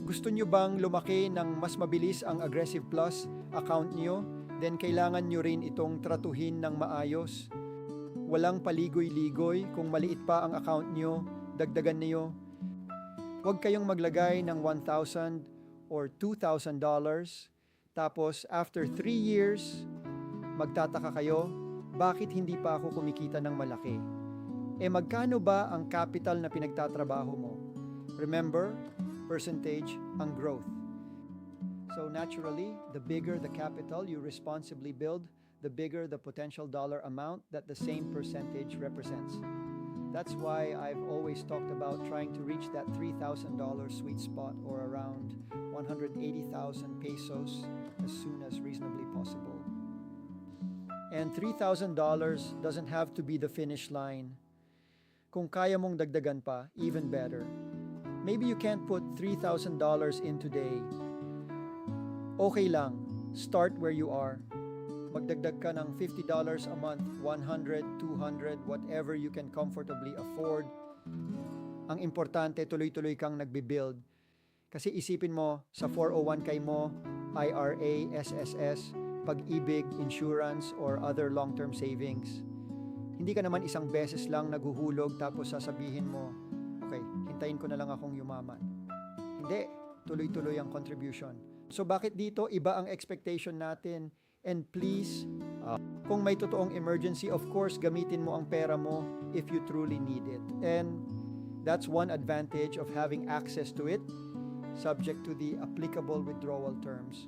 Gusto nyo bang lumaki ng mas mabilis ang Aggressive Plus account nyo? Then kailangan nyo rin itong tratuhin ng maayos. Walang paligoy-ligoy, kung maliit pa ang account nyo, dagdagan niyo. Huwag kayong maglagay ng $1,000 or $2,000. Tapos after 3 years, magtataka kayo, bakit hindi pa ako kumikita ng malaki? Magkano ba ang capital na pinagtatrabaho mo? Remember, percentage ang growth. So naturally, the bigger the capital you responsibly build, the bigger the potential dollar amount that the same percentage represents. That's why I've always talked about trying to reach that $3,000 sweet spot or around 180,000 pesos as soon as reasonably possible. And $3,000 doesn't have to be the finish line. Kung kaya mong dagdagan pa, even better. Maybe you can't put $3,000 in today. Okay lang, start where you are. Magdagdag ka ng $50 a month, 100, 200, whatever you can comfortably afford. Ang importante, tuloy-tuloy kang nagbi-build. Kasi isipin mo, sa 401k mo, IRA, SSS, pag-ibig, insurance, or other long-term savings. Hindi ka naman isang beses lang naguhulog tapos sasabihin mo, okay, hintayin ko na lang akong yumaman. Hindi, tuloy-tuloy ang contribution. So bakit dito iba ang expectation natin? And please, kung may totoong emergency, of course, gamitin mo ang pera mo if you truly need it. And that's one advantage of having access to it, subject to the applicable withdrawal terms.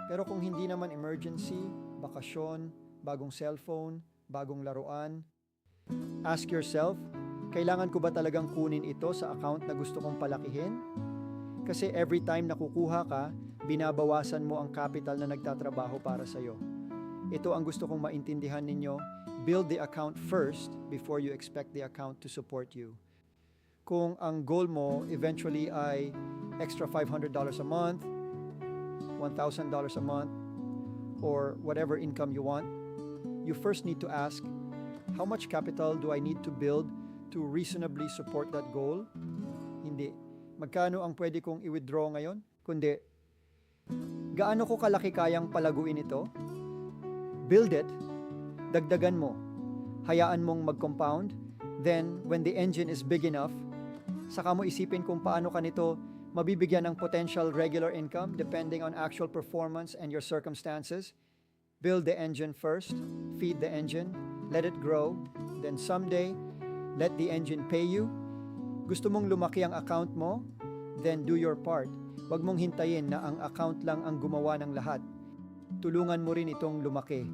Pero kung hindi naman emergency, bakasyon, bagong cellphone, bagong laruan, ask yourself, kailangan ko ba talagang kunin ito sa account na gusto kong palakihin? Kasi every time nakukuha ka, binabawasan mo ang capital na nagtatrabaho para sa'yo. Ito ang gusto kong maintindihan ninyo. Build the account first before you expect the account to support you. Kung ang goal mo eventually ay extra $500 a month, $1,000 a month, or whatever income you want, you first need to ask, how much capital do I need to build to reasonably support that goal? Hindi. Magkano ang pwede kong i-withdraw ngayon? Kundi, gaano ko kalaki kayang palaguin ito? Build it, dagdagan mo, hayaan mong mag-compound, then when the engine is big enough, saka mo isipin kung paano ka nito mabibigyan ng potential regular income depending on actual performance and your circumstances. Build the engine first, feed the engine, let it grow, then someday, let the engine pay you. Gusto mong lumaki ang account mo? Then do your part. Huwag mong hintayin na ang account lang ang gumawa ng lahat. Tulungan mo rin itong lumaki.